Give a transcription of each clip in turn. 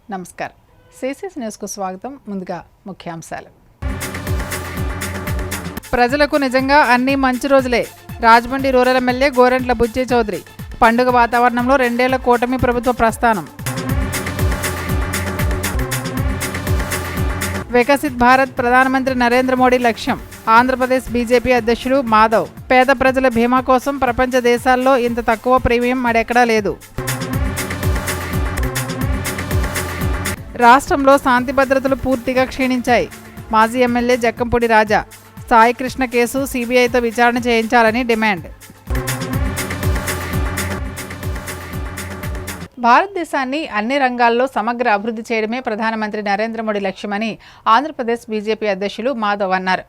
నమస్కారం. సిసిఎస్ న్యూస్కు స్వాగతం. ముందుగా ముఖ్యాంశాలు. ప్రజలకు నిజంగా అన్ని మంచి రోజులే. Rajahmundry rural MLA Gorantla Butche Chowdary. పండుగ వాతావరణంలో 2 ఏళ్ల కూటమి ప్రభుత్వ ప్రస్థానం. వికసిత్ భారత్ ప్రధానమంత్రి నరేంద్ర మోడీ లక్ష్యం. ఆంధ్రప్రదేశ్ బీజేపీ అధ్యక్షుడు మాధవ్. పేద ప్రజల బీమా కోసం ప్రపంచ దేశాల్లో ఇంత తక్కువ ప్రీమియం మరెక్కడా లేదు. రాష్ట్రంలో శాంతి భద్రతలు పూర్తిగా క్షీణించాయి. మాజీ ఎమ్మెల్యే జక్కంపూడి రాజా. సాయి కృష్ణ కేసు సీబీఐతో విచారణ చేయించాలని డిమాండ్. భారతదేశాన్ని అన్ని రంగాల్లో సమగ్ర అభివృద్ధి చేయడమే ప్రధానమంత్రి నరేంద్ర మోడీ లక్ష్యమని ఆంధ్రప్రదేశ్ బీజేపీ అధ్యక్షులు మాధవ్ అన్నారు.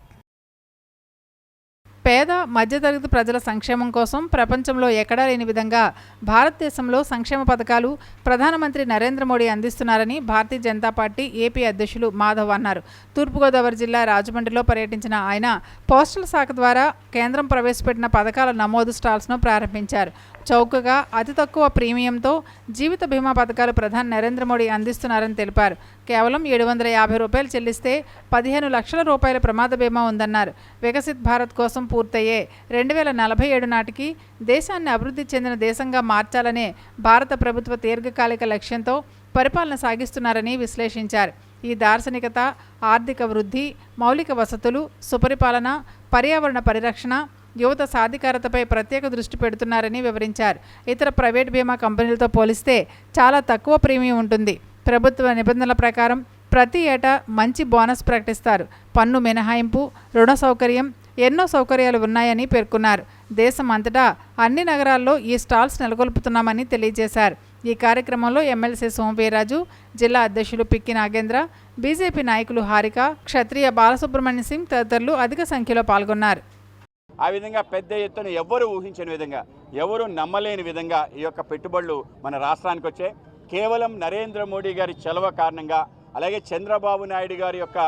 పేద మధ్యతరగతి ప్రజల సంక్షేమం కోసం ప్రపంచంలో ఎక్కడా లేని విధంగా భారతదేశంలో సంక్షేమ పథకాలు ప్రధానమంత్రి నరేంద్ర మోడీ అందిస్తున్నారని భారతీయ జనతా పార్టీ ఏపీ అధ్యక్షులు మాధవ్ అన్నారు. తూర్పుగోదావరి జిల్లా రాజమండ్రిలో పర్యటించిన ఆయన పోస్టల్ శాఖ ద్వారా కేంద్రం ప్రవేశపెట్టిన పథకాల నమోదు స్టాల్స్ను ప్రారంభించారు. చౌకగా అతి తక్కువ ప్రీమియంతో జీవిత బీమా పథకాలు ప్రధాని నరేంద్ర మోడీ అందిస్తున్నారని తెలిపారు. కేవలం 750 రూపాయలు చెల్లిస్తే 15 లక్షల రూపాయల ప్రమాద బీమా ఉందన్నారు. వికసిత్ భారత్ కోసం పూర్తయ్యే 2047 నాటికి దేశాన్ని అభివృద్ధి చెందిన దేశంగా మార్చాలనే భారత ప్రభుత్వ దీర్ఘకాలిక లక్ష్యంతో పరిపాలన సాగిస్తున్నారని విశ్లేషించారు. ఈ దార్శనికత ఆర్థిక వృద్ధి, మౌలిక వసతులు, సుపరిపాలన, పర్యావరణ పరిరక్షణ, యువత సాధికారతపై ప్రత్యేక దృష్టి పెడుతున్నారని వివరించారు. ఇతర ప్రైవేట్ బీమా కంపెనీలతో పోలిస్తే చాలా తక్కువ ప్రీమియం ఉంటుంది. ప్రభుత్వ నిబంధనల ప్రకారం ప్రతి ఏటా మంచి బోనస్ ప్రకటిస్తారు. పన్ను మినహాయింపు, రుణ సౌకర్యం, ఎన్నో సౌకర్యాలు ఉన్నాయని పేర్కొన్నారు. దేశం అంతటా అన్ని నగరాల్లో ఈ స్టాల్స్ నెలకొల్పుతున్నామని తెలియజేశారు. ఈ కార్యక్రమంలో ఎమ్మెల్సీ సోమవీర్రాజు, జిల్లా అధ్యక్షులు పిక్కి నాగేంద్ర, బీజేపీ నాయకులు హారిక, క్షత్రియ బాలసుబ్రహ్మణ్య సింగ్ తదితరులు అధిక సంఖ్యలో పాల్గొన్నారు. ఆ విధంగా పెద్ద ఎత్తున ఎవరు ఊహించని విధంగా, ఎవరు నమ్మలేని విధంగా ఈ యొక్క పెట్టుబడులు మన రాష్ట్రానికి వచ్చాయి. కేవలం నరేంద్ర మోడీ గారి చలవ కారణంగా, అలాగే చంద్రబాబు నాయుడు గారి యొక్క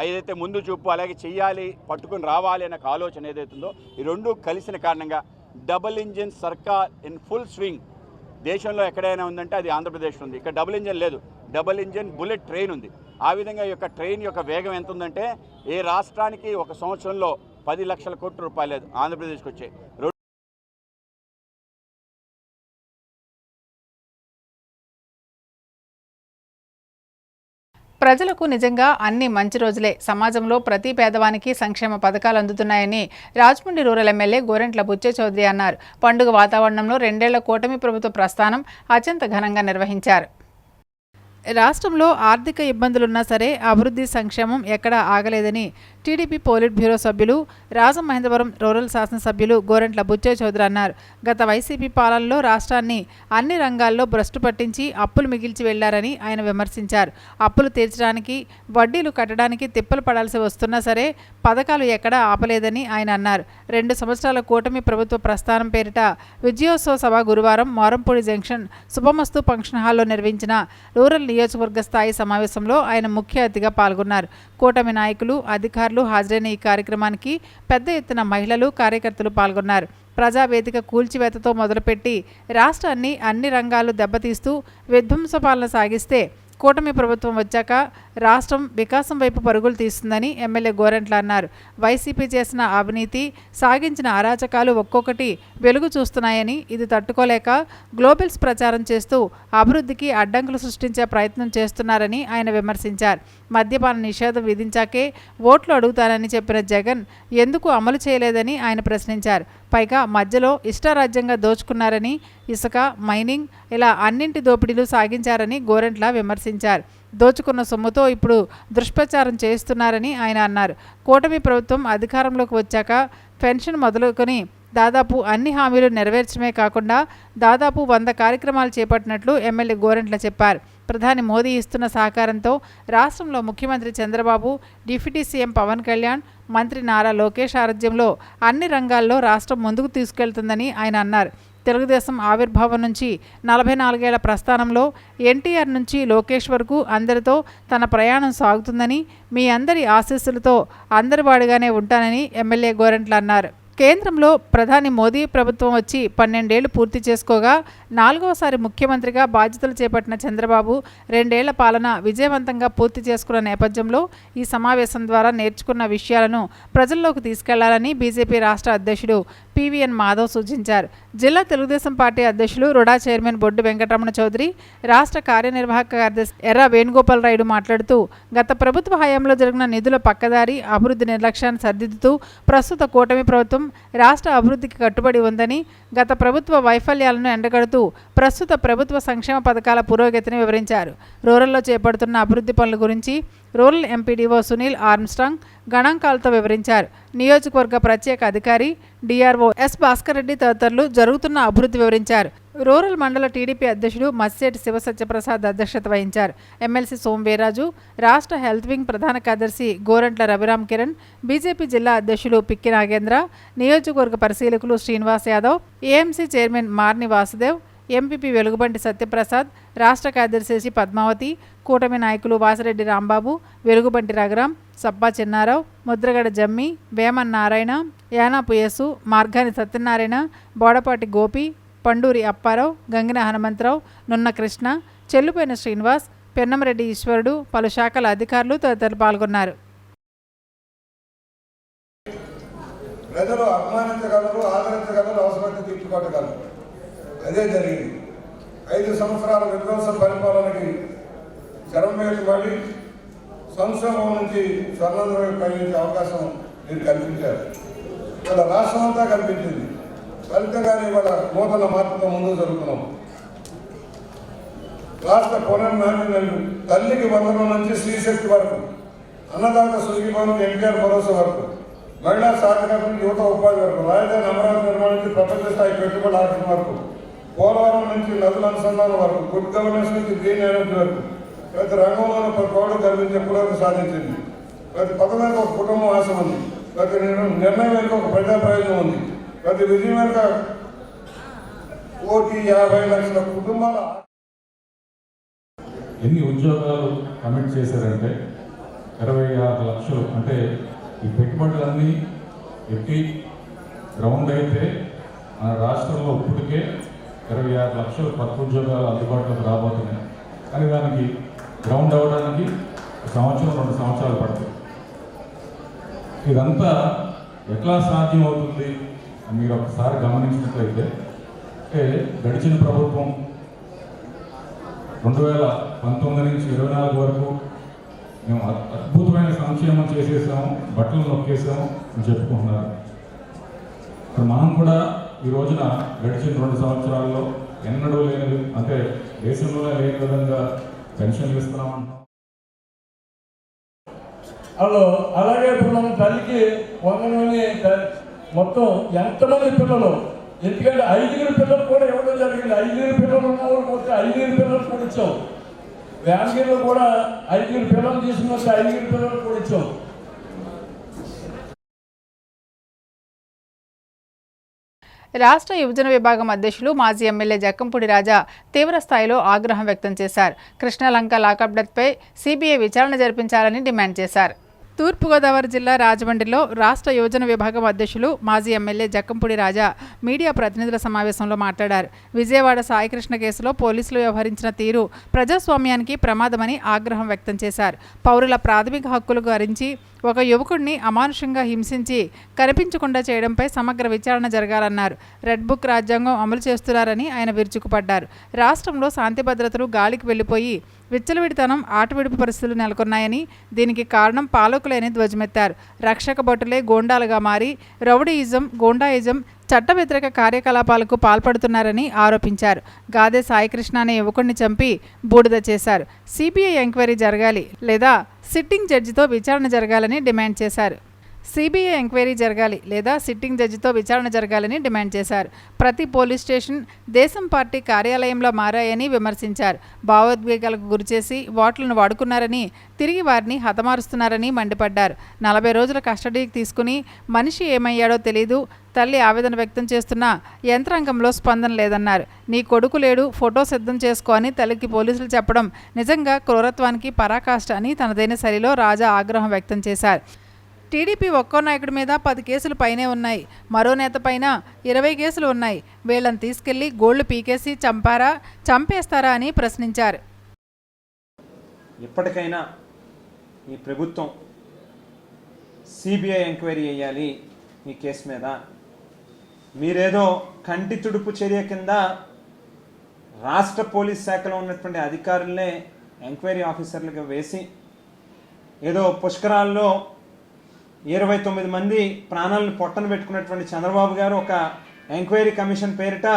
ఏదైతే ముందు చూపు, అలాగే చెయ్యాలి, పట్టుకుని రావాలి అనే ఆలోచన ఏదైతుందో ఈ రెండు కలిసిన కారణంగా డబుల్ ఇంజిన్ సర్కార్ ఇన్ ఫుల్ స్వింగ్ దేశంలో ఎక్కడైనా ఉందంటే అది ఆంధ్రప్రదేశ్ ఉంది. ఇక్కడ డబుల్ ఇంజిన్ లేదు, డబుల్ ఇంజిన్ బుల్లెట్ ట్రైన్ ఉంది. ఆ విధంగా ఈ యొక్క ట్రైన్ యొక్క వేగం ఎంత ఉందంటే ఏ రాష్ట్రానికి ఒక సంవత్సరంలో 10 లక్షల కోట్ల రూపాయలు ఆంధ్రప్రదేశ్కి వచ్చాయి. ప్రజలకు నిజంగా అన్ని మంచి రోజులే. సమాజంలో ప్రతి పేదవానికి సంక్షేమ పథకాలు అందుతున్నాయని రాజమండ్రి రూరల్ ఎమ్మెల్యే గోరంట్ల బుచ్చే చౌదరి అన్నారు. పండుగ వాతావరణంలో 2 ఏళ్ల కూటమి ప్రభుత్వ ప్రస్థానం అత్యంత ఘనంగా నిర్వహించారు. రాష్ట్రంలో ఆర్థిక ఇబ్బందులున్నా సరే అభివృద్ధి సంక్షేమం ఎక్కడా ఆగలేదని టీడీపీ పోలిట్ బ్యూరో సభ్యులు, రాజమహేంద్రవరం రూరల్ శాసనసభ్యులు గోరంట్ల బుచ్చే చౌదరి అన్నారు. గత వైసీపీ పాలనలో రాష్ట్రాన్ని అన్ని రంగాల్లో భ్రష్టు పట్టించి అప్పులు మిగిల్చి వెళ్లారని ఆయన విమర్శించారు. అప్పులు తీర్చడానికి, వడ్డీలు కట్టడానికి తిప్పలు పడాల్సి వస్తున్నా సరే పథకాలు ఎక్కడా ఆపలేదని ఆయన అన్నారు. 2 సంవత్సరాల కూటమి ప్రభుత్వ ప్రస్థానం పేరిట విజయోత్సవ సభ గురువారం మోరంపూడి జంక్షన్ శుభమస్తు ఫంక్షన్ హాల్లో నిర్వహించిన రూరల్ నియోజకవర్గ స్థాయి సమావేశంలో ఆయన ముఖ్య అతిథిగా పాల్గొన్నారు. కూటమి నాయకులు, అధికారులు హాజరైన ఈ కార్యక్రమానికి పెద్ద ఎత్తున మహిళలు, కార్యకర్తలు పాల్గొన్నారు. ప్రజావేదిక కూల్చివేతతో మొదలుపెట్టి రాష్ట్రాన్ని అన్ని రంగాలు దెబ్బతీస్తూ విధ్వంస పాలన సాగిస్తే కూటమి ప్రభుత్వం వచ్చాక రాష్ట్రం వికాసం వైపు పరుగులు తీస్తుందని ఎమ్మెల్యే గోరంట్ల అన్నారు. వైసీపీ చేసిన అవినీతి, సాగించిన అరాచకాలు ఒక్కొక్కటి వెలుగు చూస్తున్నాయని, ఇది తట్టుకోలేక గ్లోబల్స్ ప్రచారం చేస్తూ అభివృద్ధికి అడ్డంకులు సృష్టించే ప్రయత్నం చేస్తున్నారని ఆయన విమర్శించారు. మద్యపాన నిషేధం విధించాకే ఓట్లు అడుగుతానని చెప్పిన జగన్ ఎందుకు అమలు చేయలేదని ఆయన ప్రశ్నించారు. పైగా మధ్యలో ఇష్టారాజ్యంగా దోచుకున్నారని, ఇసుక, మైనింగ్ ఇలా అన్నింటి దోపిడీలు సాగించారని గోరంట్ల విమర్శించారు. దోచుకున్న సొమ్ముతో ఇప్పుడు దుష్ప్రచారం చేస్తున్నారని ఆయన అన్నారు. కూటమి ప్రభుత్వం అధికారంలోకి వచ్చాక పెన్షన్ మొదలుకొని దాదాపు అన్ని హామీలు నెరవేర్చడమే కాకుండా దాదాపు 100 కార్యక్రమాలు చేపట్టినట్లు ఎమ్మెల్యే గోరంట్ల చెప్పారు. ప్రధాని మోదీ ఇస్తున్న సహకారంతో రాష్ట్రంలో ముఖ్యమంత్రి చంద్రబాబు, డిప్యూటీ సీఎం పవన్ కళ్యాణ్, మంత్రి నారా లోకేష్ ఆధ్వర్యంలో అన్ని రంగాల్లో రాష్ట్రం ముందుకు తీసుకెళ్తుందని ఆయన అన్నారు. తెలుగుదేశం ఆవిర్భావం నుంచి 44 ఏళ్ల ప్రస్థానంలో ఎన్టీఆర్ నుంచి లోకేష్ వరకు అందరితో తన ప్రయాణం సాగుతుందని, మీ అందరి ఆశీస్సులతో అందరివాడిగానే ఉంటానని ఎమ్మెల్యే గోరంట్ల అన్నారు. కేంద్రంలో ప్రధాని మోదీ ప్రభుత్వం వచ్చి 12 ఏళ్లు పూర్తి చేసుకోగా 4వసారి ముఖ్యమంత్రిగా బాధ్యతలు చేపట్టిన చంద్రబాబు 2 ఏళ్ల పాలన విజయవంతంగా పూర్తి చేసుకున్న నేపథ్యంలో ఈ సమావేశం ద్వారా నేర్చుకున్న విషయాలను ప్రజల్లోకి తీసుకెళ్లాలని బీజేపీ రాష్ట్ర అధ్యక్షుడు పివిఎన్ మాధవ్ సూచించారు. జిల్లా తెలుగుదేశం పార్టీ అధ్యక్షులు రుడా చైర్మన్ బొడ్డు వెంకటరమణ చౌదరి, రాష్ట్ర కార్యనిర్వాహక కార్యదర్శి ఎర్ర వేణుగోపాల్ రాయుడు మాట్లాడుతూ గత ప్రభుత్వ హయాంలో జరిగిన నిధుల పక్కదారి, అభివృద్ధి నిర్లక్ష్యాన్ని సరిదిద్దుతూ ప్రస్తుత కూటమి ప్రభుత్వం రాష్ట్ర అభివృద్ధికి కట్టుబడి ఉందని, గత ప్రభుత్వ వైఫల్యాలను ఎండగడుతూ ప్రస్తుత ప్రభుత్వ సంక్షేమ పథకాల పురోగతిని వివరించారు. రూరల్లో చేపడుతున్న అభివృద్ధి పనుల గురించి రూరల్ ఎంపీడీఓ సునీల్ ఆర్మ్స్ట్రాంగ్ గణాంకాలతో వివరించారు. నియోజకవర్గ ప్రత్యేక అధికారి డిఆర్ఓ ఎస్ భాస్కర్ రెడ్డి తదితరులు జరుగుతున్న అభివృద్ధి వివరించారు. రూరల్ మండల టీడీపీ అధ్యక్షుడు మత్స్యేటి శివసత్యప్రసాద్ అధ్యక్షత వహించారు. ఎమ్మెల్సీ సోమవీరాజు, రాష్ట్ర హెల్త్ వింగ్ ప్రధాన కార్యదర్శి గోరంట్ల రవిరామ్ కిరణ్, బీజేపీ జిల్లా అధ్యక్షులు పిక్కి నాగేంద్ర, నియోజకవర్గ పరిశీలకులు Srinivas Yadav, AMC chairman Marni Vasudev, MPP Velugubanti Satyaprasad, రాష్ట్ర కార్యదర్శి పద్మావతి, కూటమి నాయకులు వాసిరెడ్డి రాంబాబు, వెలుగుబంటి రఘురాం, సబ్బా చిన్నారావు, ముద్రగడ జమ్మి, వేమన్ నారాయణ, యానాపు యేసు, మార్గాని సత్యనారాయణ, బోడపాటి గోపి, పండూరి అప్పారావు, గంగిన హనుమంతరావు, నున్న కృష్ణ, చెల్లుపోయిన శ్రీనివాస్, పెన్నమరెడ్డి ఈశ్వరుడు, పలు శాఖల అధికారులు తదితరులు పాల్గొన్నారు. ప్రజలు అభిమానించగలరు, ఆదరించగలరు, అవసరమైతే తిట్టుకోగలరు. అదే జరిగింది. 5 సంవత్సరాల విధ్వంస పరిపాలనకి చరమేలు పడి సంక్షోభం నుంచి స్వర్ణంలోకి కలిగించే అవకాశం మీరు కల్పించారు. ఇవాళ రాష్ట్రం అంతా కల్పించింది. ఫలితంగానే ఇవాళ నూతన మార్పుతో ముందుకు జరుగుతున్నాం. రాష్ట్ర పునర్నామీలను తల్లికి వందనం నుంచి శ్రీశక్తి వరకు, అన్నదాత సుఖీభవనం ఎన్టీఆర్ భరోసా వరకు, మహిళా సాధికారత యువత ఉపాధి వరకు, రాజధాని అమరావతి నిర్మాణం నుంచి ప్రపంచ స్థాయి పెట్టుబడి ఆర్థిక వరకు, పోలవరం నుంచి నదుల అనుసంధానం వరకు, గుడ్ గవర్నెన్స్ నుంచి గ్రీన్ ఎనర్జీ వరకు ప్రతి రంగంలోనూ ప్రౌఢ గర్వించే పురోగతి సాధించింది. ప్రతి పథకానికి ఒక కుటుంబం ఆశ ఉంది. ప్రతి నిర్ణయం వెనుక ఒక ప్రజా ప్రయోజనం ఉంది. ప్రతి విజయం వెనుక 1,50 లక్షల కుటుంబాల ఎన్ని ఉద్యోగాలు కమిట్ చేశారంటే 26 లక్షలు. అంటే ఈ పెట్టుబడులన్నీ ఎక్కి గ్రౌండ్ అయితే మన రాష్ట్రంలో ఇప్పటికే 26 లక్షల కొత్త ఉద్యోగాలు అందుబాటులోకి రాబోతున్నాయి. కానీ దానికి గ్రౌండ్ అవ్వడానికి 1 సంవత్సరం 2 సంవత్సరాలు పడుతుంది. ఇదంతా ఎట్లా సాధ్యం అవుతుంది మీరు ఒకసారి గమనించినట్లయితే, అంటే గడిచిన ప్రభుత్వం 2019 నుంచి 24 వరకు మేము అద్భుతమైన సంక్షేమం చేసేసాము, బట్టలు నొక్కేసాము అని చెప్పుకుంటున్నారు. ఇప్పుడు మనం కూడా ఈ రోజున గడిచిన 2 సంవత్సరాల్లో ఎన్నడూ లేని, అంటే దేశంలో లేని విధంగా పెన్షన్లు ఇస్తున్నామంటాం. అలాగే ఇప్పుడు మనం తల్లికి వందనని మొత్తం ఎంతమంది పిల్లలు, ఎందుకంటే 5 పిల్లలు కూడా ఇవ్వడం జరిగింది. 5 పిల్లలు ఉన్న వాళ్ళు మొత్తం 5 పిల్లలు కూడా ఇచ్చాం. వ్యాన్గిలో కూడా 5 పిల్లలు తీసుకుని వస్తే 5 పిల్లలు కూడా ఇచ్చాం. రాష్ట్ర యువజన విభాగం అధ్యక్షులు మాజీ ఎమ్మెల్యే జక్కంపూడి రాజా తీవ్ర స్థాయిలో ఆగ్రహం వ్యక్తం చేశారు. కృష్ణలంక లాకప్ డెత్పై సిబిఐ విచారణ జరిపించాలని డిమాండ్ చేశారు. తూర్పుగోదావరి జిల్లా రాజమండ్రిలో రాష్ట్ర యువజన విభాగం అధ్యక్షులు మాజీ ఎమ్మెల్యే జక్కంపూడి రాజా మీడియా ప్రతినిధుల సమావేశంలో మాట్లాడారు. విజయవాడ సాయికృష్ణ కేసులో పోలీసులు వ్యవహరించిన తీరు ప్రజాస్వామ్యానికి ప్రమాదమని ఆగ్రహం వ్యక్తం చేశారు. పౌరుల ప్రాథమిక హక్కులు గురించి ఒక యువకుడిని అమానుషంగా హింసించి కనిపించకుండా చేయడంపై సమగ్ర విచారణ జరగాలన్నారు. రెడ్ బుక్ రాజ్యాంగం అమలు చేస్తున్నారని ఆయన విరుచుకుపడ్డారు. రాష్ట్రంలో శాంతి భద్రతలు గాలికి వెళ్లిపోయి విచ్చలవిడితనం, ఆటవిడుపు పరిస్థితులు నెలకొన్నాయని, దీనికి కారణం పాలకులేని ధ్వజమెత్తారు. రక్షక భటులే గోండాలుగా మారి రౌడీయిజం, గోండాయిజం, చట్ట వ్యతిరేక కార్యకలాపాలకు పాల్పడుతున్నారని ఆరోపించారు. గాదే సాయికృష్ణ అనే యువకుడిని చంపి బూడిద చేశారు. సిబిఐ ఎంక్వైరీ జరగాలి లేదా సిట్టింగ్ జడ్జితో విచారణ జరగాలని డిమాండ్ చేశారు. సిబిఐ ఎంక్వైరీ జరగాలి లేదా సిట్టింగ్ జడ్జితో విచారణ జరగాలని డిమాండ్ చేశారు. ప్రతి పోలీస్ స్టేషన్ దేశం పార్టీ కార్యాలయంలో మారాయని విమర్శించారు. భావోద్వేగాలకు గురిచేసి ఓట్లను వాడుకున్నారని, తిరిగి వారిని హతమారుస్తున్నారని మండిపడ్డారు. 40 రోజుల కస్టడీకి తీసుకుని మనిషి ఏమయ్యాడో తెలీదు, తల్లి ఆవేదన వ్యక్తం చేస్తున్న యంత్రాంగంలో స్పందన లేదన్నారు. నీ కొడుకు లేడు, ఫోటో సిద్ధం చేసుకో అని తల్లికి పోలీసులు చెప్పడం నిజంగా క్రూరత్వానికి పరాకాష్ట అని తనదైన శైలిలో రాజా ఆగ్రహం వ్యక్తం చేశారు. టీడీపీ ఒక్కో నాయకుడి మీద 10 కేసులు పైనే ఉన్నాయి. మరో నేత పైన 20 కేసులు ఉన్నాయి. వీళ్ళని తీసుకెళ్లి గోళ్లు పీకేసి చంపేస్తారా అని ప్రశ్నించారు. ఇప్పటికైనా ఈ ప్రభుత్వం సిబిఐ ఎంక్వైరీ చేయాలి ఈ కేసు మీద. మీరేదో కంటి తుడుపు చర్య కింద రాష్ట్ర పోలీస్ శాఖలో ఉన్నటువంటి అధికారులనే ఎంక్వైరీ ఆఫీసర్లుగా వేసి ఏదో పుష్కరాల్లో 29 మంది ప్రాణాలను పొట్టన పెట్టుకున్నటువంటి చంద్రబాబు గారు ఒక ఎంక్వైరీ కమిషన్ పేరిట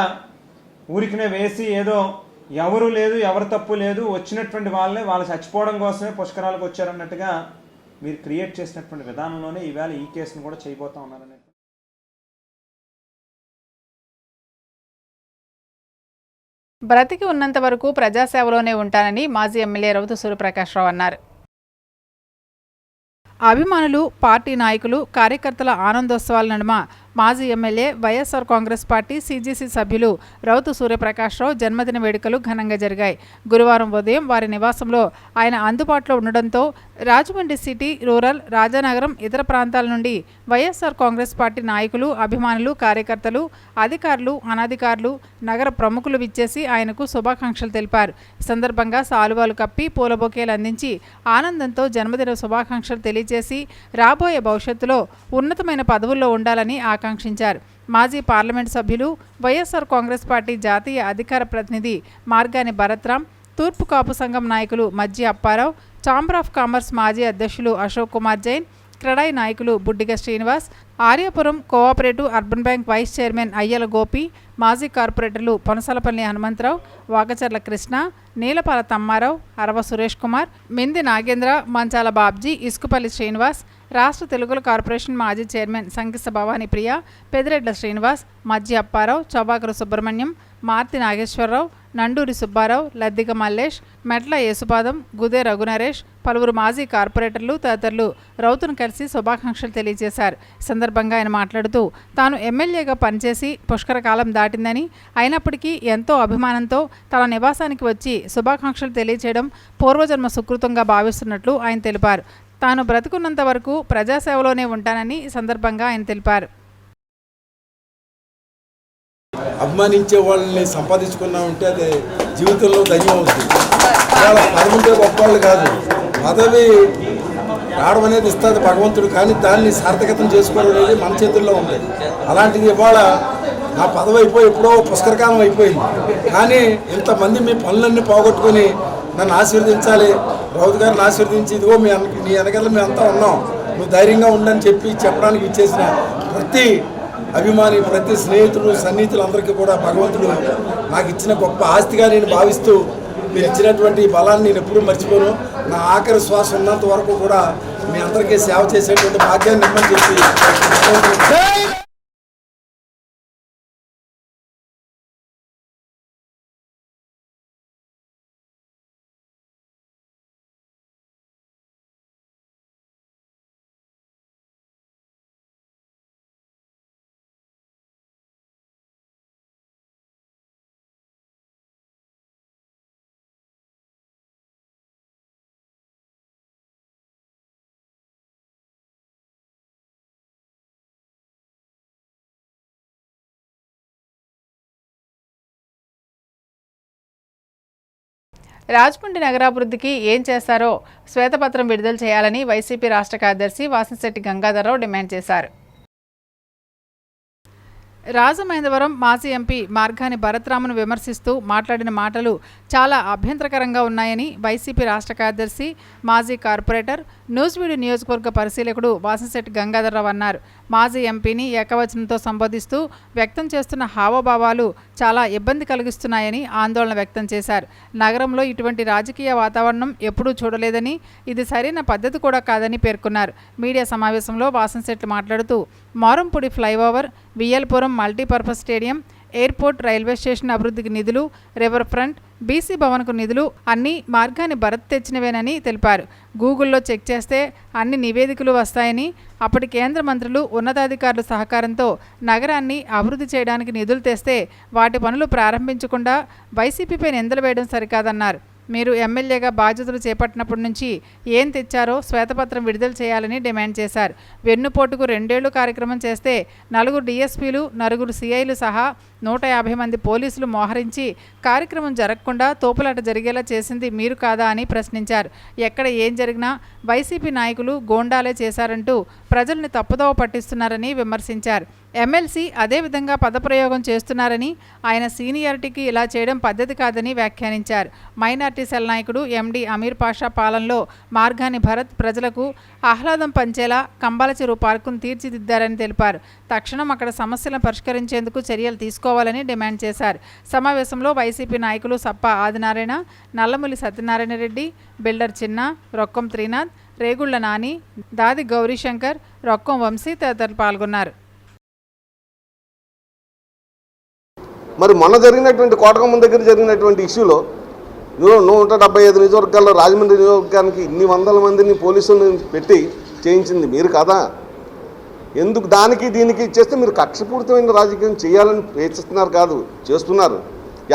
ఊరికినే వేసి ఏదో ఎవరు లేదు, ఎవరు తప్పు లేదు, వచ్చినటువంటి వాళ్ళు చచ్చిపోవడం కోసమే పుష్కరాలకు వచ్చారన్నట్టుగా మీరు క్రియేట్ చేసినటువంటి విధానంలోనే ఈవేళ ఈ కేసును కూడా చేయబోతా ఉన్నారని. బ్రతికి ఉన్నంత వరకు ప్రజాసేవలోనే ఉంటానని మాజీ ఎమ్మెల్యే రౌతు సూర్యప్రకాశ్రావు అన్నారు. అభిమానులు, పార్టీ నాయకులు, కార్యకర్తల ఆనందోత్సవాల నడుమ మాజీ MLA YSR Congress party CGC సభ్యులు రౌతు సూర్యప్రకాశ్రావు జన్మదిన వేడుకలు ఘనంగా జరిగాయి. గురువారం ఉదయం వారి నివాసంలో ఆయన అందుబాటులో ఉండడంతో రాజమండ్రి సిటీ, రూరల్, రాజానగరం, ఇతర ప్రాంతాల నుండి వైఎస్ఆర్ కాంగ్రెస్ పార్టీ నాయకులు, అభిమానులు, కార్యకర్తలు, అధికారులు, అనధికారులు, నగర ప్రముఖులు విచ్చేసి ఆయనకు శుభాకాంక్షలు తెలిపారు. ఈ సందర్భంగా సాలువాలు కప్పి పూల బొకేలు అందించి ఆనందంతో జన్మదిన శుభాకాంక్షలు తెలియజేసి రాబోయే భవిష్యత్తులో ఉన్నతమైన పదవుల్లో ఉండాలని ఆకాంక్షించారు. మాజీ పార్లమెంట్ సభ్యులు, వైఎస్ఆర్ కాంగ్రెస్ పార్టీ జాతీయ అధికార ప్రతినిధి మార్గాని భరత్రామ్, తూర్పు కాపు సంఘం నాయకులు Majji Apparao, chamber of commerce మాజీ అధ్యక్షులు అశోక్ కుమార్ జైన్, క్రడాయి నాయకులు Buddiga Srinivas, Aryapuram cooperative urban bank vice chairman Ayyala Gopi, మాజీ కార్పొరేటర్లు పొనసలపల్లి హనుమంతరావు, వాకచర్ల కృష్ణ, నీలపాల తమ్మారావు, అరవ సురేష్ కుమార్, మింది నాగేంద్ర, మంచాల బాబ్జీ, ఇసుకుపల్లి శ్రీనివాస్, రాష్ట్ర తెలుగుల కార్పొరేషన్ మాజీ చైర్మన్ సంకిస్త భవానీ ప్రియ, పెదిరెడ్ల శ్రీనివాస్, మజ్జి అప్పారావు, చౌబాకరు సుబ్రహ్మణ్యం, మార్తి నాగేశ్వరరావు, నండూరి సుబ్బారావు, లద్దిగ మల్లేష్, మెట్ల యేసుపాదం, గుదే రఘునరేష్, పలువురు మాజీ కార్పొరేటర్లు తదితరులు రౌతును కలిసి శుభాకాంక్షలు తెలియజేశారు. ఈ సందర్భంగా ఆయన మాట్లాడుతూ తాను ఎమ్మెల్యేగా పనిచేసి పుష్కర కాలం దాటిందని, అయినప్పటికీ ఎంతో అభిమానంతో తన నివాసానికి వచ్చి శుభాకాంక్షలు తెలియజేయడం పూర్వజన్మ సుకృతంగా భావిస్తున్నట్లు ఆయన తెలిపారు. తాను బ్రతుకున్నంత వరకు ప్రజాసేవలోనే ఉంటానని ఈ సందర్భంగా ఆయన తెలిపారు. అభిమానించే వాళ్ళని సంపాదించుకున్నామంటే అది జీవితంలో ధన్యం అవుతుంది. ఇవాళ పదవుంటే గొప్ప వాళ్ళు కాదు, పదవి రావడం అనేది ఇస్తుంది భగవంతుడు, కానీ దాన్ని సార్థకతం చేసుకోవడం అనేది మన చేతుల్లో ఉంది. అలాంటిది ఇవాళ నా పదవి అయిపోయి ఎప్పుడో పుష్కరకాలం అయిపోయింది, కానీ ఇంతమంది మీ పనులన్నీ పోగొట్టుకొని నన్ను ఆశీర్వదించాలి, రౌతు గారిని ఆశీర్వదించి ఇదిగో మీ వెనకాల మేము అంతా ఉన్నాం, నువ్వు ధైర్యంగా ఉండని చెప్పడానికి ఇచ్చేసిన ప్రతి అభిమాని, ప్రతి స్నేహితులు, సన్నిహితులందరికీ కూడా భగవంతుడు నాకు ఇచ్చిన గొప్ప ఆస్తిగా నేను భావిస్తూ మీరు ఇచ్చినటువంటి బలాన్ని నేను ఎప్పుడూ మర్చిపోను. నా ఆఖరి శ్వాస ఉన్నంత వరకు కూడా మీ అందరికీ సేవ చేసేటువంటి భాగ్యాన్ని ఇమ్మని చెప్పి రాజమండ్రి నగరాభివృద్ధికి ఏం చేస్తారో శ్వేతపత్రం విడుదల చేయాలని వైసీపీ రాష్ట్ర కార్యదర్శి వాసంశెట్టి గంగాధరరావు డిమాండ్ చేశారు. రాజమహేంద్రవరం మాజీ ఎంపీ మార్గాని భరత్రామ్ను విమర్శిస్తూ మాట్లాడిన మాటలు చాలా అభ్యంతరకరంగా ఉన్నాయని వైసీపీ రాష్ట్ర కార్యదర్శి, మాజీ కార్పొరేటర్, నూజివీడు నియోజకవర్గ పరిశీలకుడు వాసంశెట్టి గంగాధరరావు అన్నారు. మాజీ ఎంపీని ఏకవచనంతో సంబోధిస్తూ వ్యక్తం చేస్తున్న హావభావాలు చాలా ఇబ్బంది కలిగిస్తున్నాయని ఆందోళన వ్యక్తం చేశారు. నగరంలో ఇటువంటి రాజకీయ వాతావరణం ఎప్పుడూ చూడలేదని, ఇది సరైన పద్ధతి కూడా కాదని పేర్కొన్నారు. మీడియా సమావేశంలో వాసంశెట్టి మాట్లాడుతూ Marampudi flyover, VL Puram multipurpose stadium, airport, railway station అభివృద్ధికి నిధులు, రివర్ ఫ్రంట్, బీసీ భవన్కు నిధులు అన్నీ మార్గాన్ని భరత్ తెచ్చినవేనని తెలిపారు. గూగుల్లో చెక్ చేస్తే అన్ని నివేదికలు వస్తాయని, అప్పటి కేంద్ర మంత్రులు, ఉన్నతాధికారుల సహకారంతో నగరాన్ని అభివృద్ధి చేయడానికి నిధులు తెస్తే వాటి పనులు ప్రారంభించకుండా వైసీపీపై నిందలు వేయడం సరికాదన్నారు. మీరు ఎమ్మెల్యేగా బాధ్యతలు చేపట్టినప్పటి నుంచి ఏం తెచ్చారో శ్వేతపత్రం విడుదల చేయాలని డిమాండ్ చేశారు. వెన్నుపోటుకు 2 ఏళ్లు కార్యక్రమం చేస్తే 4 DSPలు 9 CIలు సహా 150 మంది పోలీసులు మోహరించి కార్యక్రమం జరగకుండా తోపులాట జరిగేలా చేసింది మీరు కాదా అని ప్రశ్నించారు. ఎక్కడ ఏం జరిగినా వైసీపీ నాయకులు గోండాలే చేశారంటూ ప్రజల్ని తప్పుదోవ పట్టిస్తున్నారని విమర్శించారు. ఎమ్మెల్సీ అదేవిధంగా పదప్రయోగం చేస్తున్నారని, ఆయన సీనియారిటీకి ఇలా చేయడం పద్ధతి కాదని వ్యాఖ్యానించారు. మైనార్టీ సెల్ నాయకుడు MD అమీర్ పాషా పాలనలో మార్గాని భరత్ ప్రజలకు ఆహ్లాదం పంచేలా కంబాల చెరువు పార్కును తీర్చిదిద్దారని తెలిపారు. తక్షణం అక్కడ సమస్యలను పరిష్కరించేందుకు చర్యలు తీసుకోవాలని డిమాండ్ చేశారు. సమావేశంలో వైసీపీ నాయకులు సప్ప ఆదినారాయణ, నల్లమూలి సత్యనారాయణ రెడ్డి, బిల్డర్ చిన్న, రొక్కం త్రినాథ్, రేగుళ్ల నాని, దాది గౌరీశంకర్, రొక్కం వంశీ తదితరులు పాల్గొన్నారు. మరి మొన్న జరిగినటువంటి కోటకమ్మ దగ్గర జరిగినటువంటి ఇష్యూలో 175 నియోజకవర్గాల్లో రాజమండ్రి నియోజకవర్గానికి ఇన్ని వందల మందిని పోలీసులను పెట్టి చేయించింది మీరు కదా? ఎందుకు దానికి దీనికి చేస్తే మీరు కక్షపూరితమైన రాజకీయం చేయాలని ప్రయత్నిస్తున్నారు కాదు, చేస్తున్నారు.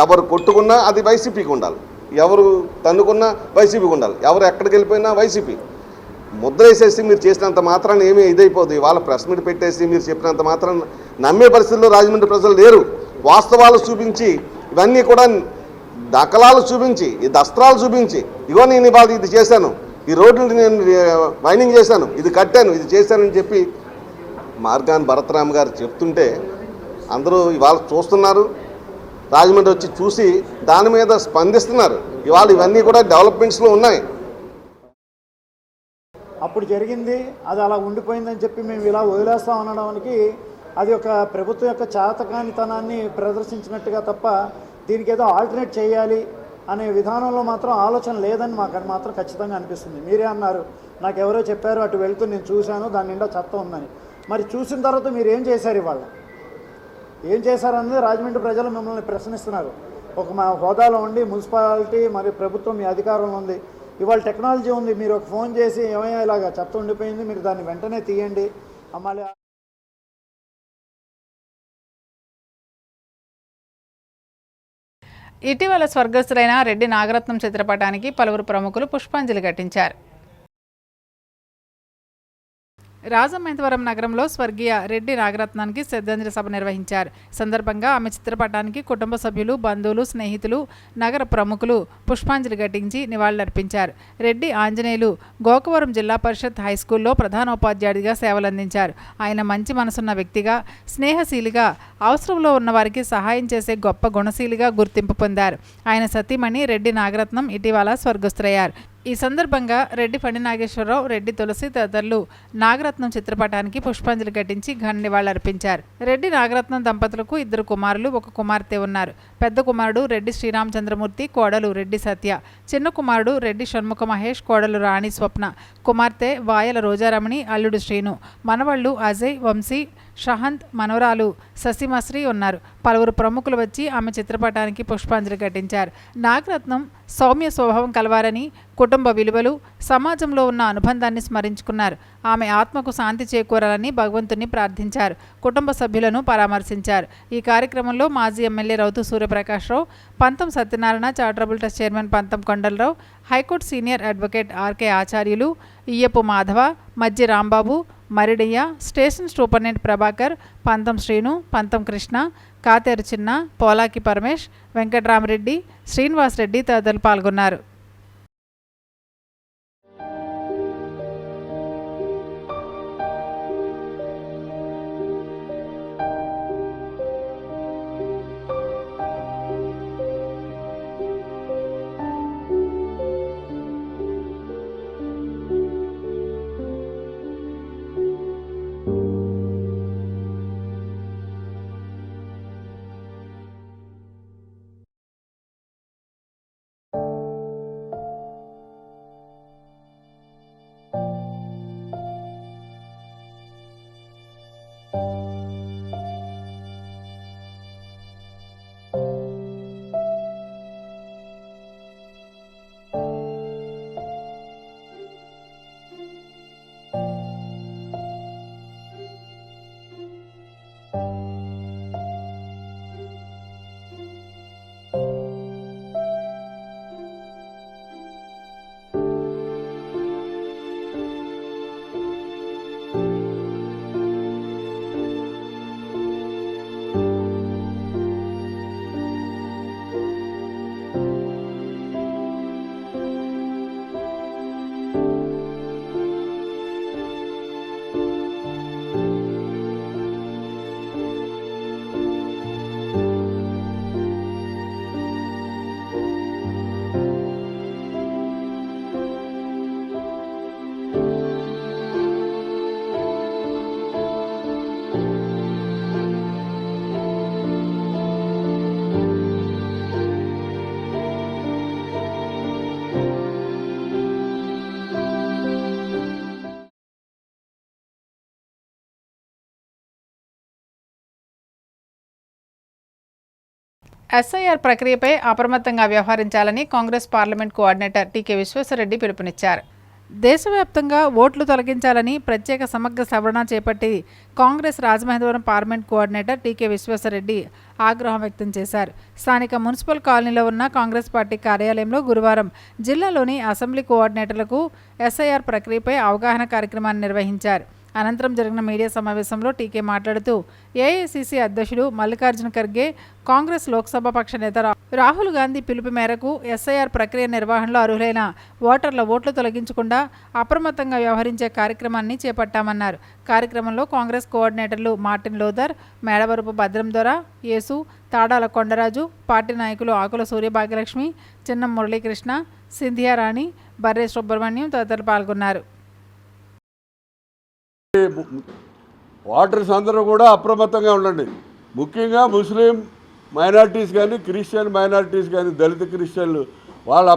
ఎవరు కొట్టుకున్నా అది వైసీపీకి ఉండాలి, ఎవరు తన్నుకున్నా వైసీపీకి ఉండాలి, ఎవరు ఎక్కడికి వెళ్ళిపోయినా వైసీపీ. ముద్ర వేసేసి మీరు చేసినంత మాత్రాన్ని ఏమీ ఇదైపోద్ది. వాళ్ళ ప్రెస్ మీట్ పెట్టేసి మీరు చెప్పినంత మాత్రాన్ని నమ్మే పరిస్థితుల్లో రాజమండ్రి ప్రజలు లేరు. వాస్తవాలు చూపించి, ఇవన్నీ కూడా దాఖలాలు చూపించి, ఈ దస్త్రాలు చూపించి, ఇగో నేను ఇవాళ ఇది చేశాను, ఈ రోడ్లు నేను వైనింగ్ చేశాను, ఇది కట్టాను, ఇది చేశానని చెప్పి మార్గాన్ భరతరామ్ గారు చెప్తుంటే అందరూ ఇవాళ చూస్తున్నారు. రాజమండ్రి వచ్చి చూసి దాని మీద స్పందిస్తున్నారు. ఇవాళ ఇవన్నీ కూడా డెవలప్మెంట్స్లో ఉన్నాయి. అప్పుడు జరిగింది, అది అలా ఉండిపోయిందని చెప్పి మేము ఇలా వదిలేస్తాం అనడానికి అది ఒక ప్రభుత్వం యొక్క చాతకానితనాన్ని ప్రదర్శించినట్టుగా తప్ప దీనికి ఏదో ఆల్టర్నేట్ చేయాలి అనే విధానంలో మాత్రం ఆలోచన లేదని మాకు మాత్రం ఖచ్చితంగా అనిపిస్తుంది. మీరే అన్నారు, నాకు ఎవరో చెప్పారు, అటు వెళ్తూ నేను చూశాను, దాని నిండా చెత్త ఉందని. మరి చూసిన తర్వాత మీరు ఏం చేశారు? ఇవాళ ఏం చేశారన్నది రాజమండ్రి ప్రజలు మిమ్మల్ని ప్రశ్నిస్తున్నారు. ఒక మా హోదాలో ఉండి మున్సిపాలిటీ మరియు ప్రభుత్వం మీ అధికారంలో ఉంది. ఇవాళ టెక్నాలజీ ఉంది, మీరు ఒక ఫోన్ చేసి ఏమయ్యా ఇలాగా చెత్త ఉండిపోయింది, మీరు దాన్ని వెంటనే తీయండి అమ్మాలి. ఇటీవల స్వర్గస్థులైన రెడ్డి నాగరత్నం చిత్రపటానికి పలువురు ప్రముఖులు పుష్పాంజలి ఘటించారు. రాజమహేంద్రవరం నగరంలో స్వర్గీయ రెడ్డి నాగరత్నానికి శ్రద్ధాంజలి సభ నిర్వహించారు. సందర్భంగా ఆమె చిత్రపటానికి కుటుంబ సభ్యులు, బంధువులు, స్నేహితులు, నగర ప్రముఖులు పుష్పాంజలి ఘటించి నివాళులర్పించారు. రెడ్డి ఆంజనేయులు గోకవరం జిల్లా పరిషత్ హైస్కూల్లో ప్రధానోపాధ్యాయుడిగా సేవలందించారు. ఆయన మంచి మనసున్న వ్యక్తిగా, స్నేహశీలిగా, అవసరంలో ఉన్న వారికి సహాయం చేసే గొప్ప గుణశీలిగా గుర్తింపు పొందారు. ఆయన సతీమణి రెడ్డి నాగరత్నం ఇటీవల స్వర్గస్థులయ్యారు. ఈ సందర్భంగా రెడ్డి ఫణి నాగేశ్వరరావు, రెడ్డి తులసి తదితరులు నాగరత్నం చిత్రపటానికి పుష్పాంజలి ఘటించి ఘన నివాళులర్పించారు. రెడ్డి నాగరత్నం దంపతులకు 2 కుమారులు, 1 కుమార్తె ఉన్నారు. పెద్ద కుమారుడు రెడ్డి శ్రీరామచంద్రమూర్తి, కోడలు రెడ్డి సత్య. చిన్న కుమారుడు రెడ్డి షణ్ముఖ మహేష్, కోడలు రాణి స్వప్న. కుమార్తె వాయల రోజారమణి, అల్లుడు శ్రీను. మనవళ్లు అజయ్, వంశీ, షహంత్, మనవరాలు శశిమశ్రీ ఉన్నారు. పలువురు ప్రముఖులు వచ్చి ఆమె చిత్రపటానికి పుష్పాంజలి ఘటించారు. నాగరత్నం సౌమ్య స్వభావం కలవారని, కుటుంబ విలువలు, సమాజంలో ఉన్న అనుబంధాన్ని స్మరించుకున్నారు. ఆమె ఆత్మకు శాంతి చేకూరాలని భగవంతుని ప్రార్థించారు. కుటుంబ సభ్యులను పరామర్శించారు. ఈ కార్యక్రమంలో మాజీ ఎమ్మెల్యే రౌతు సూర్యప్రకాశ్రావు, పంతం Satyanarayana, charitable trust chairman Pantham Kondalarao, high court senior advocate RK Acharyulu, Iyyapu Madhava, Majji Rambabu, Maridayya, station superintendent Prabhakar, Pantham Srinu, పంతం కృష్ణ, కాతేరు చిన్న, పోలాకి పరమేష్, వెంకట్రామరెడ్డి, శ్రీనివాసరెడ్డి తదితరులు పాల్గొన్నారు. ఎస్ఐఆర్ ప్రక్రియపై అప్రమత్తంగా వ్యవహరించాలని కాంగ్రెస్ పార్లమెంట్ కోఆర్డినేటర్ టీకే విశ్వేశ్వరరెడ్డి పిలుపునిచ్చారు. దేశవ్యాప్తంగా ఓట్లు తొలగించాలని ప్రత్యేక సమగ్ర సవరణ చేపట్టి కాంగ్రెస్ రాజమహేంద్రవరం పార్లమెంట్ కోఆర్డినేటర్ టీకే విశ్వేశ్వరరెడ్డి ఆగ్రహం వ్యక్తం చేశారు. స్థానిక మున్సిపల్ కాలనీలో ఉన్న కాంగ్రెస్ పార్టీ కార్యాలయంలో గురువారం జిల్లాలోని అసెంబ్లీ కోఆర్డినేటర్లకు ఎస్ఐఆర్ ప్రక్రియపై అవగాహన కార్యక్రమాన్ని నిర్వహించారు. అనంతరం జరిగిన మీడియా సమావేశంలో టీకే మాట్లాడుతూ ఏఐసిసి అధ్యక్షుడు మల్లికార్జున ఖర్గే, కాంగ్రెస్ లోక్సభ పక్ష నేత రాహుల్ గాంధీ పిలుపు మేరకు ఎస్ఐఆర్ ప్రక్రియ నిర్వహణలో అర్హులైన ఓటర్ల ఓట్లు తొలగించకుండా అప్రమత్తంగా వ్యవహరించే కార్యక్రమాన్ని చేపట్టామన్నారు. కార్యక్రమంలో కాంగ్రెస్ కోఆర్డినేటర్లు మార్టిన్ లోథర్, మేడవరపు భద్రం దొర, యేసు, తాడాల కొండరాజు, పార్టీ నాయకులు ఆకుల సూర్యభాగ్యలక్ష్మి, చిన్నం మురళీకృష్ణ, సింధియా రాణి, బర్రే సుబ్రహ్మణ్యం తదితరులు పాల్గొన్నారు. ఓటర్స్ అందరూ కూడా అప్రమత్తంగా ఉండండి. ముఖ్యంగా ముస్లిం మైనారిటీస్ కానీ, క్రిస్టియన్ మైనారిటీస్ కానీ, దళిత క్రిస్టియన్లు వాళ్ళు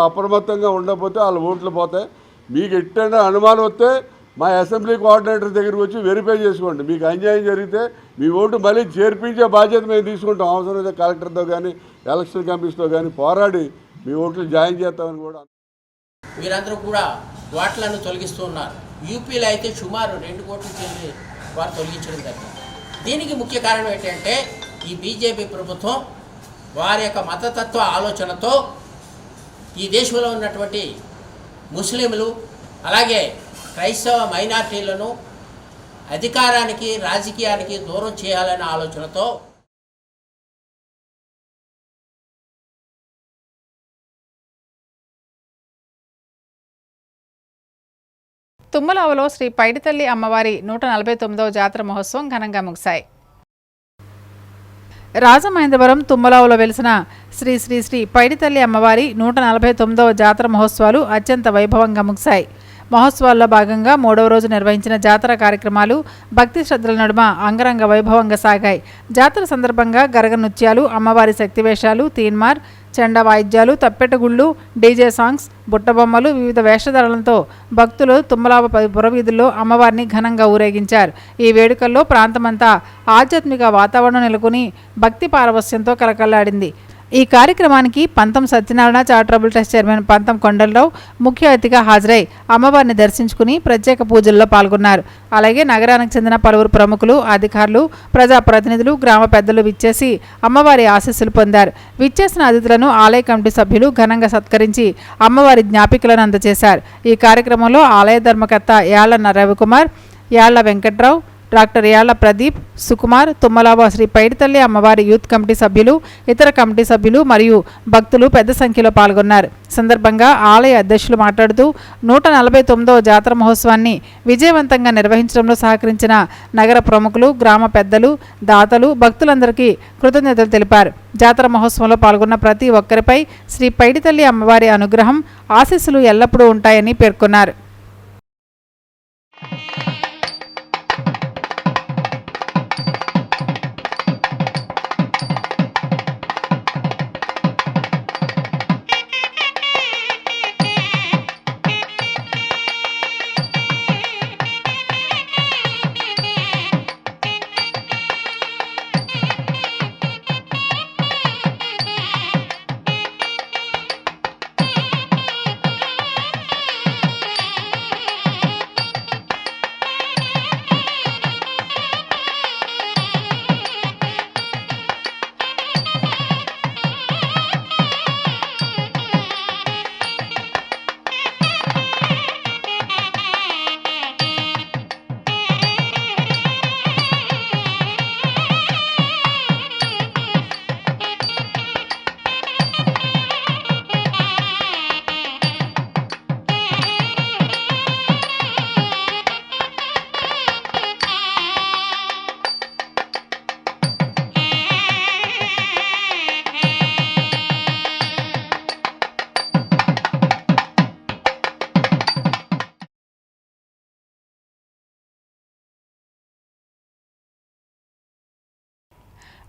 అప్రమత్తంగా ఉండకపోతే వాళ్ళ ఓట్లు పోతాయి. మీకు ఎట్టైనా అనుమానం వస్తే మా అసెంబ్లీ కోఆర్డినేటర్ దగ్గరికి వచ్చి వెరిఫై చేసుకోండి. మీకు అన్యాయం జరిగితే మీ ఓటు మళ్ళీ చేర్పించే బాధ్యత మేము తీసుకుంటాం. అవసరమైతే కలెక్టర్తో కానీ, ఎలక్షన్ కమిషన్తో కానీ పోరాడి మీ ఓట్లు జాయిన్ చేస్తామని కూడా. వీరందరూ కూడా ఓట్లను తొలగిస్తూ ఉన్నారు. యూపీలో అయితే సుమారు 2 కోట్ల చెంది వారు తొలగించడం జరిగింది. దీనికి ముఖ్య కారణం ఏంటంటే ఈ బీజేపీ ప్రభుత్వం వారి యొక్క మతతత్వ ఆలోచనతో ఈ దేశంలో ఉన్నటువంటి ముస్లింలు అలాగే క్రైస్తవ మైనార్టీలను అధికారానికి, రాజకీయానికి దూరం చేయాలనే ఆలోచనతో తుమ్మలావలో శ్రీ పైడితల్లి అమ్మవారి 149వ జాతర మహోత్సవం ఘనంగా ముగిశాయి. రాజమహేంద్రవరం తుమ్మలావలో వెలిసిన శ్రీ శ్రీ శ్రీ పైడితల్లి అమ్మవారి 149వ జాతర మహోత్సవాలు అత్యంత వైభవంగా ముగిశాయి. మహోత్సవాల్లో భాగంగా 3వ రోజు నిర్వహించిన జాతర కార్యక్రమాలు భక్తి శ్రద్ధల నడుమ అంగరంగ వైభవంగా సాగాయి. జాతర సందర్భంగా గరగ నృత్యాలు, అమ్మవారి శక్తివేషాలు, తీన్మార్, చెండ వాయిద్యాలు, తప్పెటగుళ్ళు, డీజే సాంగ్స్, బుట్టబొమ్మలు, వివిధ వేషధారణలతో భక్తులు తుమ్మలావ పురవీధుల్లో అమ్మవారిని ఘనంగా ఊరేగించారు. ఈ వేడుకల్లో ప్రాంతమంతా ఆధ్యాత్మిక వాతావరణం నెలకొని భక్తి పారవస్యంతో కలకల్లాడింది. ఈ కార్యక్రమానికి పంతం Satyanarayana charitable trust chairman Pantham Kondalarao ముఖ్య అతిథిగా హాజరై అమ్మవారిని దర్శించుకుని ప్రత్యేక పూజల్లో పాల్గొన్నారు. అలాగే నగరానికి చెందిన పలువురు ప్రముఖులు, అధికారులు, ప్రజాప్రతినిధులు, గ్రామ పెద్దలు విచ్చేసి అమ్మవారి ఆశీస్సులు పొందారు. విచ్చేసిన అతిథులను ఆలయ కమిటీ సభ్యులు ఘనంగా సత్కరించి అమ్మవారి జ్ఞాపికలను అందజేశారు. ఈ కార్యక్రమంలో ఆలయ ధర్మకర్త యాళ్ల రవికుమార్, యాళ్ల వెంకట్రావు, డాక్టర్ యాళ్ల ప్రదీప్, సుకుమార్, తుమ్మలావ శ్రీ పైడితల్లి అమ్మవారి యూత్ కమిటీ సభ్యులు, ఇతర కమిటీ సభ్యులు మరియు భక్తులు పెద్ద సంఖ్యలో పాల్గొన్నారు. సందర్భంగా ఆలయ అధ్యక్షులు మాట్లాడుతూ 149వ జాతర మహోత్సవాన్ని విజయవంతంగా నిర్వహించడంలో సహకరించిన నగర ప్రముఖులు, గ్రామ పెద్దలు, దాతలు, భక్తులందరికీ కృతజ్ఞతలు తెలిపారు. జాతర మహోత్సవంలో పాల్గొన్న ప్రతి ఒక్కరిపై శ్రీ పైడితల్లి అమ్మవారి అనుగ్రహం, ఆశీస్సులు ఎల్లప్పుడూ ఉంటాయని పేర్కొన్నారు.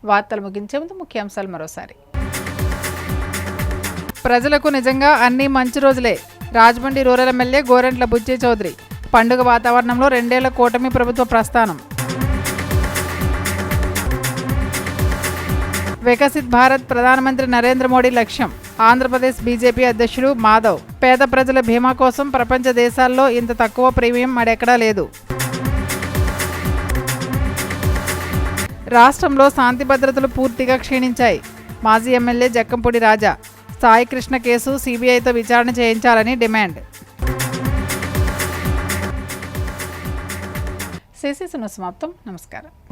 వార్తలు ముగించే ముందు ముఖ్యాంశాలు మరోసారి. ప్రజలకు నిజంగా అన్ని మంచి రోజులే. Rajahmundry rural MLA Gorentla Butche Chowdary. పండుగ వాతావరణంలో 2 ఏళ్ల కూటమి ప్రభుత్వ ప్రస్థానం. వికసిత్ భారత్ ప్రధానమంత్రి నరేంద్ర మోడీ లక్ష్యం. ఆంధ్రప్రదేశ్ బీజేపీ అధ్యక్షుడు మాధవ్. పేద ప్రజల బీమా కోసం ప్రపంచ దేశాల్లో ఇంత తక్కువ ప్రీమియం మరెక్కడా లేదు. రాష్ట్రంలో శాంతి భద్రతలు పూర్తిగా క్షీణించాయి. మాజీ ఎమ్మెల్యే జక్కంపూడి రాజా. సాయి కృష్ణ కేసు సీబీఐతో విచారణ చేయించాలని డిమాండ్. సిసిసి న్యూస్ సమాప్తం. నమస్కారం.